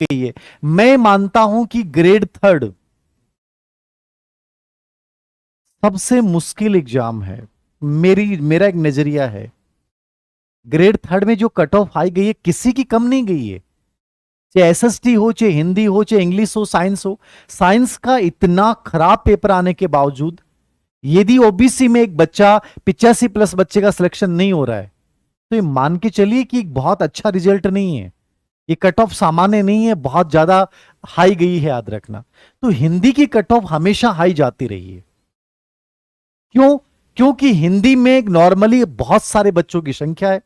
गई है। मैं मानता हूं कि ग्रेड थर्ड सबसे मुश्किल एग्जाम है। मेरा एक नजरिया है। ग्रेड थर्ड में जो कट ऑफ आई गई है किसी की कम नहीं गई है, चाहे एसएसटी हो, चाहे हिंदी हो, चाहे इंग्लिश हो, साइंस हो। साइंस का इतना खराब पेपर आने के बावजूद यदि ओबीसी में एक बच्चा 85+ बच्चे का सिलेक्शन नहीं हो रहा है, तो ये मान के चलिए कि एक बहुत अच्छा रिजल्ट नहीं है। ये कट ऑफ सामान्य नहीं है, बहुत ज्यादा हाई गई है, याद रखना। तो हिंदी की कट ऑफ हमेशा हाई जाती रही है। क्यों? क्योंकि हिंदी में नॉर्मली बहुत सारे बच्चों की संख्या है।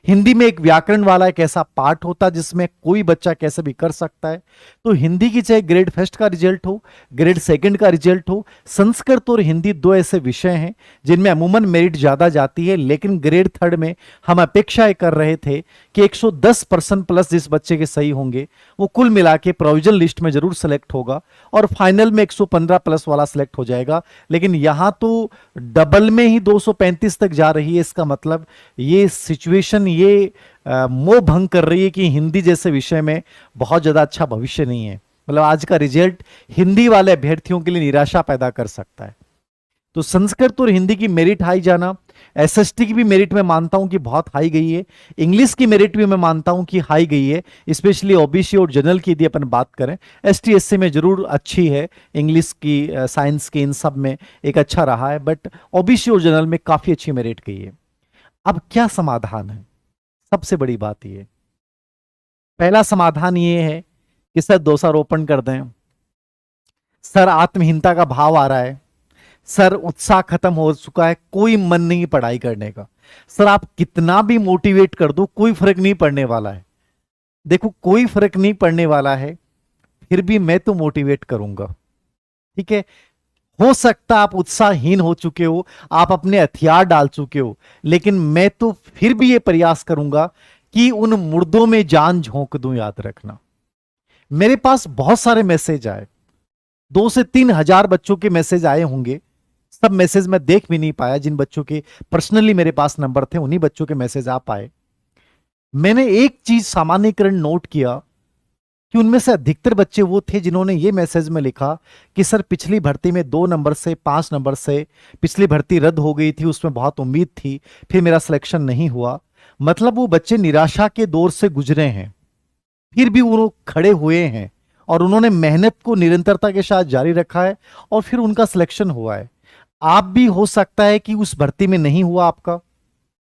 हिंदी में एक व्याकरण वाला एक ऐसा पार्ट होता है जिसमें कोई बच्चा कैसे भी कर सकता है। तो हिंदी की चाहे ग्रेड फर्स्ट का रिजल्ट हो, ग्रेड सेकंड का रिजल्ट हो, संस्कृत और हिंदी दो ऐसे विषय हैं जिनमें अमूमन मेरिट ज्यादा जाती है। लेकिन ग्रेड थर्ड में हम अपेक्षा कर रहे थे कि 110% प्लस जिस बच्चे के सही होंगे वो कुल मिला के प्रोविजनल लिस्ट में जरूर सेलेक्ट होगा और फाइनल में 115 प्लस वाला सेलेक्ट हो जाएगा। लेकिन यहां तो डबल में ही 235 तक जा रही है। इसका मतलब ये सिचुएशन, ये मोह भंग कर रही है कि हिंदी जैसे विषय में बहुत ज्यादा अच्छा भविष्य नहीं है। मतलब आज का रिजल्ट हिंदी वाले अभ्यर्थियों के लिए निराशा पैदा कर सकता है। तो संस्कृत और हिंदी की मेरिट हाई जाना, एसएसटी की भी मेरिट में मानता हूं कि बहुत हाई गई है, इंग्लिश की मेरिट भी मैं मानता हूं कि हाई गई है, स्पेशली ओबीसी और जनरल की यदि अपन बात करें। एसटी एससी में जरूर अच्छी है, इंग्लिश की, साइंस की, इन सब में एक अच्छा रहा है, बट ओबीसी और जनरल में काफी अच्छी मेरिट गई है। अब क्या समाधान है? सबसे बड़ी बात यह, पहला समाधान ये है कि सर दोषारोपण कर दें। सर आत्महीनता का भाव आ रहा है, सर उत्साह खत्म हो चुका है, कोई मन नहीं पढ़ाई करने का। सर आप कितना भी मोटिवेट कर दो कोई फर्क नहीं पड़ने वाला है। देखो कोई फर्क नहीं पड़ने वाला है, फिर भी मैं तो मोटिवेट करूंगा। ठीक है, हो सकता आप उत्साहहीन हो चुके हो, आप अपने हथियार डाल चुके हो, लेकिन मैं तो फिर भी ये प्रयास करूंगा कि उन मुर्दों में जान झोंक दूं। याद रखना, मेरे पास बहुत सारे मैसेज आए, 2 से 3 हजार बच्चों के मैसेज आए होंगे। सब मैसेज मैं देख भी नहीं पाया, जिन बच्चों के पर्सनली मेरे पास नंबर थे उन्हीं बच्चों के मैसेज आ पाए। मैंने एक चीज सामान्यीकरण नोट किया कि उनमें से अधिकतर बच्चे वो थे जिन्होंने ये मैसेज में लिखा कि सर पिछली भर्ती में 2 नंबर से 5 नंबर से पिछली भर्ती रद्द हो गई थी, उसमें बहुत उम्मीद थी, फिर मेरा सिलेक्शन नहीं हुआ। मतलब वो बच्चे निराशा के दौर से गुजरे हैं, फिर भी वो खड़े हुए हैं और उन्होंने मेहनत को निरंतरता के साथ जारी रखा है और फिर उनका सिलेक्शन हुआ है। आप भी हो सकता है कि उस भर्ती में नहीं हुआ आपका,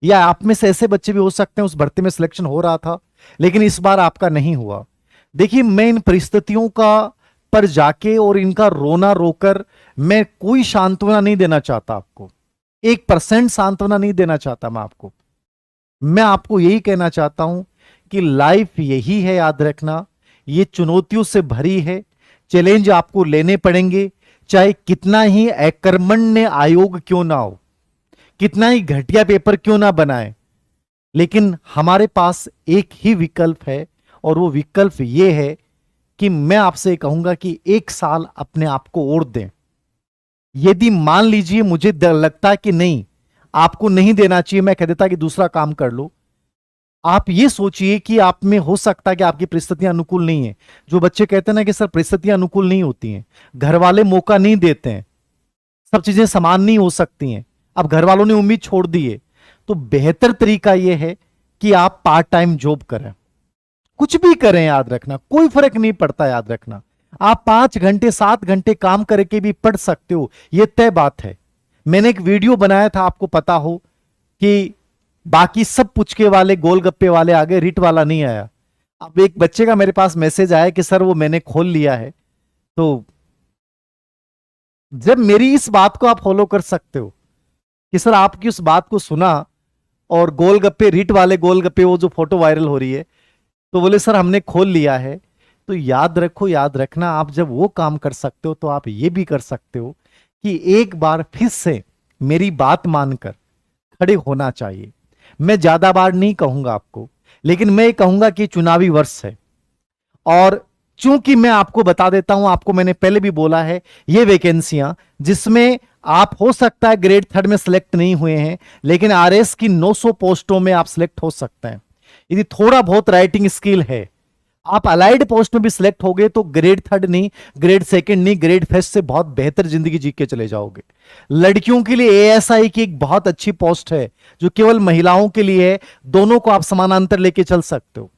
या आप में से ऐसे बच्चे भी हो सकते हैं उस भर्ती में सिलेक्शन हो रहा था लेकिन इस बार आपका नहीं हुआ। देखिए मैं इन परिस्थितियों का पर जाके और इनका रोना रोकर मैं कोई सांत्वना नहीं देना चाहता आपको, 1% सांत्वना नहीं देना चाहता मैं आपको। मैं आपको यही कहना चाहता हूं कि लाइफ यही है, याद रखना, ये चुनौतियों से भरी है, चैलेंज आपको लेने पड़ेंगे, चाहे कितना ही अकर्मण्य आयोग क्यों ना हो, कितना ही घटिया पेपर क्यों ना बनाए, लेकिन हमारे पास एक ही विकल्प है और वो विकल्प ये है कि मैं आपसे कहूंगा कि 1 साल अपने आप को और दें। यदि मान लीजिए मुझे लगता है कि नहीं आपको नहीं देना चाहिए, मैं कह देता कि दूसरा काम कर लो। आप ये सोचिए कि आप में हो सकता है कि आपकी परिस्थितियां अनुकूल नहीं है। जो बच्चे कहते हैं ना कि सर परिस्थितियां अनुकूल नहीं होती हैं, घर वाले मौका नहीं देते हैं, सब चीजें समान नहीं हो सकती हैं, अब घर वालों ने उम्मीद छोड़ दी है, तो बेहतर तरीका यह है कि आप पार्ट टाइम जॉब करें, कुछ भी करें। याद रखना कोई फर्क नहीं पड़ता, याद रखना आप 5 घंटे 7 घंटे काम करके भी पढ़ सकते हो, यह तय बात है। मैंने एक वीडियो बनाया था, आपको पता हो कि बाकी सब पुचके वाले गोलगप्पे वाले आ गए, रिट वाला नहीं आया। अब एक बच्चे का मेरे पास मैसेज आया कि सर वो मैंने खोल लिया है। तो जब मेरी इस बात को आप फॉलो कर सकते हो कि सर आपकी उस बात को सुना और गोलगप्पे, रिट वाले गोलगप्पे, वो जो फोटो वायरल हो रही है, तो बोले सर हमने खोल लिया है। तो याद रखो, याद रखना, आप जब वो काम कर सकते हो तो आप ये भी कर सकते हो कि एक बार फिर से मेरी बात मानकर खड़े होना चाहिए। मैं ज्यादा बार नहीं कहूंगा आपको, लेकिन मैं कहूंगा कि चुनावी वर्ष है और चूंकि मैं आपको बता देता हूं, आपको मैंने पहले भी बोला है, ये वैकेंसियां जिसमें आप हो सकता है ग्रेड थर्ड में सिलेक्ट नहीं हुए हैं, लेकिन आरएस की 900 पोस्टों में आप सिलेक्ट हो सकते हैं। यदि थोड़ा बहुत राइटिंग स्किल है, आप अलाइड पोस्ट में भी सिलेक्ट हो गए तो ग्रेड थर्ड नहीं, ग्रेड सेकंड नहीं, ग्रेड फर्स्ट से बहुत बेहतर जिंदगी जी के चले जाओगे। लड़कियों के लिए एएसआई की एक बहुत अच्छी पोस्ट है जो केवल महिलाओं के लिए है, दोनों को आप समानांतर लेके चल सकते हो।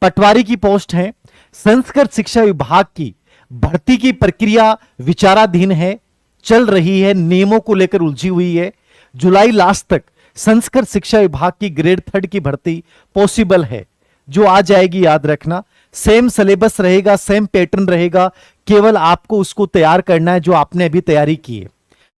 पटवारी की पोस्ट है। संस्कृत शिक्षा विभाग की भर्ती की प्रक्रिया विचाराधीन है, चल रही है, नियमों को लेकर उलझी हुई है। जुलाई लास्ट तक संस्कृत शिक्षा विभाग की ग्रेड थर्ड की भर्ती पॉसिबल है, जो आ जाएगी, याद रखना। सेम सिलेबस रहेगा, सेम पैटर्न रहेगा, केवल आपको उसको तैयार करना है जो आपने अभी तैयारी की है।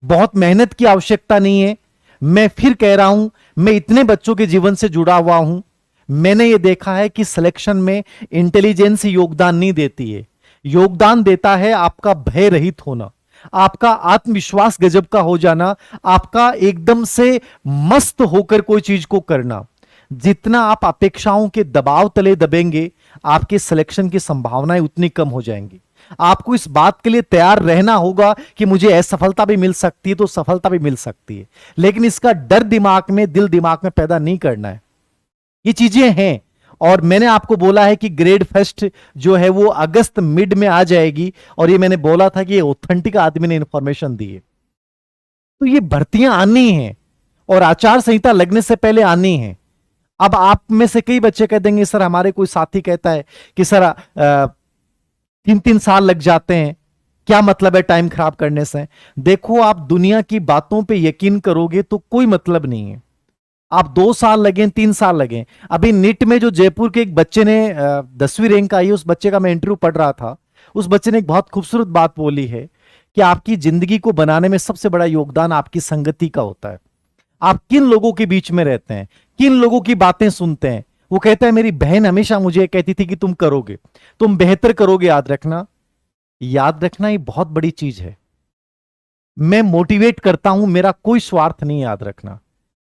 बहुत मेहनत की आवश्यकता नहीं है। मैं फिर कह रहा हूं, मैं इतने बच्चों के जीवन से जुड़ा हुआ हूं, मैंने ये देखा है कि सिलेक्शन में इंटेलिजेंस योगदान नहीं देती है, योगदान देता है आपका भय रहित होना, आपका आत्मविश्वास गजब का हो जाना, आपका एकदम से मस्त होकर कोई चीज को करना। जितना आप अपेक्षाओं के दबाव तले दबेंगे, आपके सिलेक्शन की संभावनाएं उतनी कम हो जाएंगी। आपको इस बात के लिए तैयार रहना होगा कि मुझे असफलता भी मिल सकती है, तो सफलता भी मिल सकती है, लेकिन इसका डर दिमाग में, दिल दिमाग में पैदा नहीं करना है। ये चीजें हैं। और मैंने आपको बोला है कि ग्रेड फर्स्ट जो है वो अगस्त मिड में आ जाएगी, और ये मैंने बोला था कि ये ऑथेंटिक आदमी ने इंफॉर्मेशन दी है। तो ये भर्तियां आनी हैं और आचार संहिता लगने से पहले आनी है। अब आप में से कई बच्चे कह देंगे सर, हमारे कोई साथी कहता है कि सर 3-3 साल लग जाते हैं, क्या मतलब है टाइम खराब करने से। देखो, आप दुनिया की बातों पे यकीन करोगे तो कोई मतलब नहीं है। आप 2 साल लगे, 3 साल लगे। अभी नीट में जो जयपुर के एक बच्चे ने 10वीं रैंक आई, उस बच्चे का मैं इंटरव्यू पढ़ रहा था। उस बच्चे ने एक बहुत खूबसूरत बात बोली है कि आपकी जिंदगी को बनाने में सबसे बड़ा योगदान आपकी संगति का होता है। आप किन लोगों के बीच में रहते हैं, किन लोगों की बातें सुनते हैं। वो कहता है, मेरी बहन हमेशा मुझे कहती थी कि तुम करोगे, तुम बेहतर करोगे। याद रखना, याद रखना, ये बहुत बड़ी चीज है। मैं मोटिवेट करता हूं, मेरा कोई स्वार्थ नहीं, याद रखना।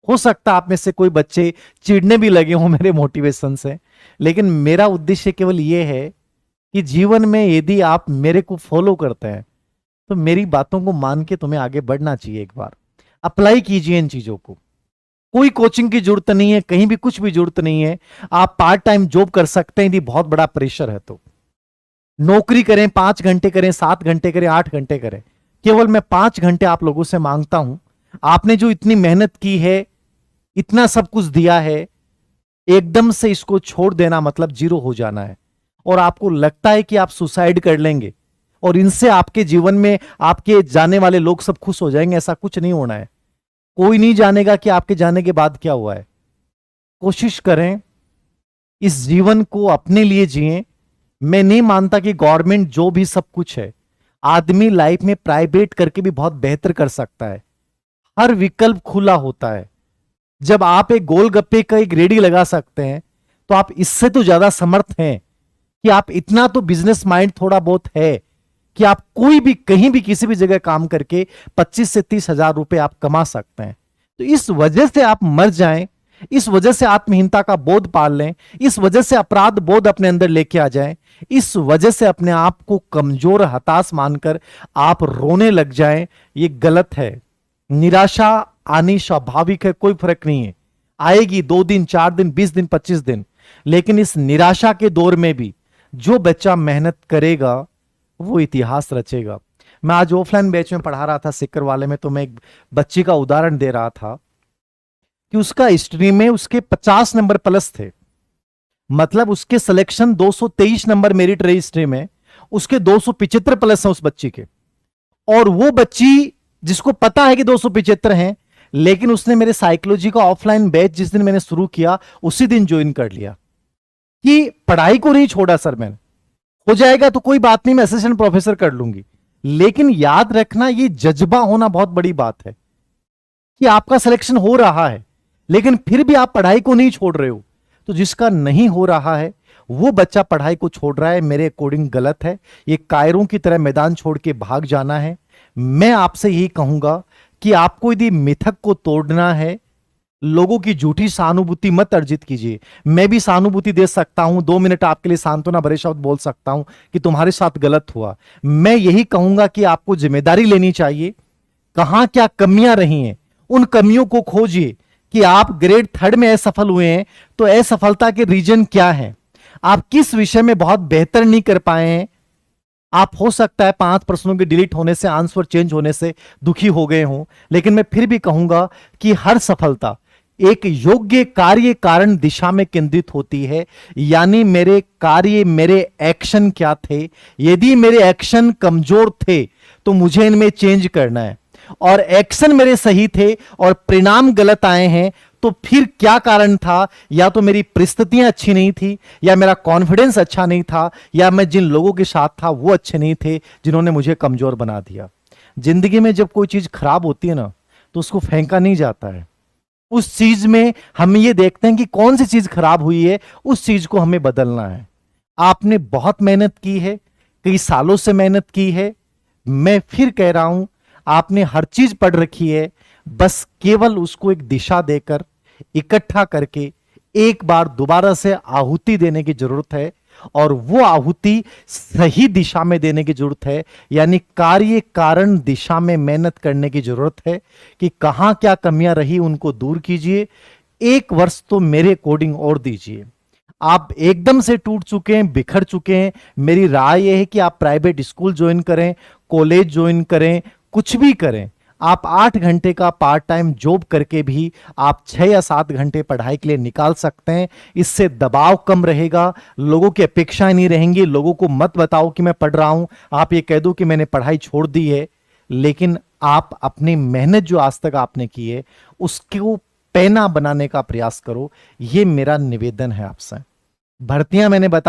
हो सकता आप में से कोई बच्चे चिढ़ने भी लगे हों मेरे मोटिवेशन से, लेकिन मेरा उद्देश्य केवल यह है कि जीवन में यदि आप मेरे को फॉलो करते हैं तो मेरी बातों को मान के तुम्हें आगे बढ़ना चाहिए। एक बार अप्लाई कीजिए इन चीजों को। कोई कोचिंग की जरूरत नहीं है, कहीं भी कुछ भी जरूरत नहीं है। आप पार्ट टाइम जॉब कर सकते हैं यदि बहुत बड़ा प्रेशर है तो। नौकरी करें, 5 घंटे करें, 7 घंटे करें, 8 घंटे करें। केवल मैं 5 घंटे आप लोगों से मांगता हूं। आपने जो इतनी मेहनत की है, इतना सब कुछ दिया है, एकदम से इसको छोड़ देना मतलब जीरो हो जाना है। और आपको लगता है कि आप सुसाइड कर लेंगे और इनसे आपके जीवन में आपके जाने वाले लोग सब खुश हो जाएंगे, ऐसा कुछ नहीं होना है। कोई नहीं जानेगा कि आपके जाने के बाद क्या हुआ है। कोशिश करें इस जीवन को अपने लिए जिएं। मैं नहीं मानता कि गवर्नमेंट जो भी सब कुछ है, आदमी लाइफ में प्राइवेट करके भी बहुत बेहतर कर सकता है। हर विकल्प खुला होता है। जब आप एक गोलगप्पे का एक रेडी लगा सकते हैं, तो आप इससे तो ज्यादा समर्थ हैं कि आप इतना तो बिजनेस माइंड थोड़ा बहुत है कि आप कोई भी कहीं भी किसी भी जगह काम करके 25 से 30 हजार रुपए आप कमा सकते हैं। तो इस वजह से आप मर जाएं, इस वजह से आत्महीनता का बोध पाल लें, इस वजह से अपराध बोध अपने अंदर लेके आ जाएं, इस वजह से अपने आप को कमजोर हताश मानकर आप रोने लग जाएं, ये गलत है। निराशा आनी स्वाभाविक है, कोई फर्क नहीं है। आएगी 2 दिन, 4 दिन, 20 दिन, 25 दिन, लेकिन इस निराशा के दौर में भी जो बच्चा मेहनत करेगा वो इतिहास रचेगा। मैं आज ऑफलाइन बैच में पढ़ा रहा था सिक्कर वाले में, तो मैं एक बच्ची का उदाहरण दे रहा था कि उसका हिस्ट्री में उसके 50 नंबर प्लस थे। मतलब उसके सिलेक्शन 223 नंबर मेरिट रही हिस्ट्री में, उसके 275 प्लस हैं उस बच्ची के। और वो बच्ची जिसको पता है कि 275 हैं, लेकिन उसने मेरे साइकोलॉजी का ऑफलाइन बैच जिस दिन मैंने शुरू किया उसी दिन ज्वाइन कर लिया कि पढ़ाई को नहीं छोड़ा सर मैंने, हो जाएगा तो कोई बात नहीं, मैं असिस्टेंट प्रोफेसर कर लूंगी। लेकिन याद रखना, ये जज्बा होना बहुत बड़ी बात है कि आपका सिलेक्शन हो रहा है लेकिन फिर भी आप पढ़ाई को नहीं छोड़ रहे हो। तो जिसका नहीं हो रहा है वो बच्चा पढ़ाई को छोड़ रहा है, मेरे अकॉर्डिंग गलत है। ये कायरों की तरह मैदान छोड़ के भाग जाना है। मैं आपसे यही कहूंगा कि आपको यदि मिथक को तोड़ना है, लोगों की झूठी सहानुभूति मत अर्जित कीजिए। मैं भी सहानुभूति दे सकता हूं, 2 मिनट आपके लिए सांत्वना भरे शब्द बोल सकता हूं कि तुम्हारे साथ गलत हुआ। मैं यही कहूंगा कि आपको जिम्मेदारी लेनी चाहिए। कहां क्या कमियां रही हैं, उन कमियों को खोजिए कि आप ग्रेड 3 में असफल हुए हैं तो असफलता के रीजन क्या है। आप किस विषय में बहुत बेहतर नहीं कर पाए हैं। आप हो सकता है 5 प्रश्नों के डिलीट होने से, आंसर चेंज होने से दुखी हो गए हों, लेकिन मैं फिर भी कहूंगा कि हर सफलता एक योग्य कार्य कारण दिशा में केंद्रित होती है। यानी मेरे कार्य, मेरे एक्शन क्या थे। यदि मेरे एक्शन कमजोर थे तो मुझे इनमें चेंज करना है, और एक्शन मेरे सही थे और परिणाम गलत आए हैं तो फिर क्या कारण था। या तो मेरी परिस्थितियां अच्छी नहीं थी, या मेरा कॉन्फिडेंस अच्छा नहीं था, या मैं जिन लोगों के साथ था वो अच्छे नहीं थे जिन्होंने मुझे कमजोर बना दिया। जिंदगी में जब कोई चीज खराब होती है ना, तो उसको फेंका नहीं जाता है। उस चीज में हम ये देखते हैं कि कौन सी चीज खराब हुई है, उस चीज को हमें बदलना है। आपने बहुत मेहनत की है, कई सालों से मेहनत की है। मैं फिर कह रहा हूं, आपने हर चीज पढ़ रखी है, बस केवल उसको एक दिशा देकर, इकट्ठा करके एक बार दोबारा से आहुति देने की जरूरत है। और वो आहुति सही दिशा में देने की जरूरत है, यानी कार्य कारण दिशा में मेहनत करने की जरूरत है कि कहां क्या कमियां रही उनको दूर कीजिए। 1 वर्ष तो मेरे अकॉर्डिंग और दीजिए। आप एकदम से टूट चुके हैं, बिखर चुके हैं, मेरी राय यह है कि आप प्राइवेट स्कूल ज्वाइन करें, कॉलेज ज्वाइन करें, कुछ भी करें। आप 8 घंटे का पार्ट टाइम जॉब करके भी आप 6 या 7 घंटे पढ़ाई के लिए निकाल सकते हैं। इससे दबाव कम रहेगा, लोगों की अपेक्षाएं नहीं रहेंगी। लोगों को मत बताओ कि मैं पढ़ रहा हूं, आप ये कह दो कि मैंने पढ़ाई छोड़ दी है। लेकिन आप अपनी मेहनत जो आज तक आपने की है उसको पैना बनाने का प्रयास करो। ये मेरा निवेदन है आपसे। भर्तियां मैंने बता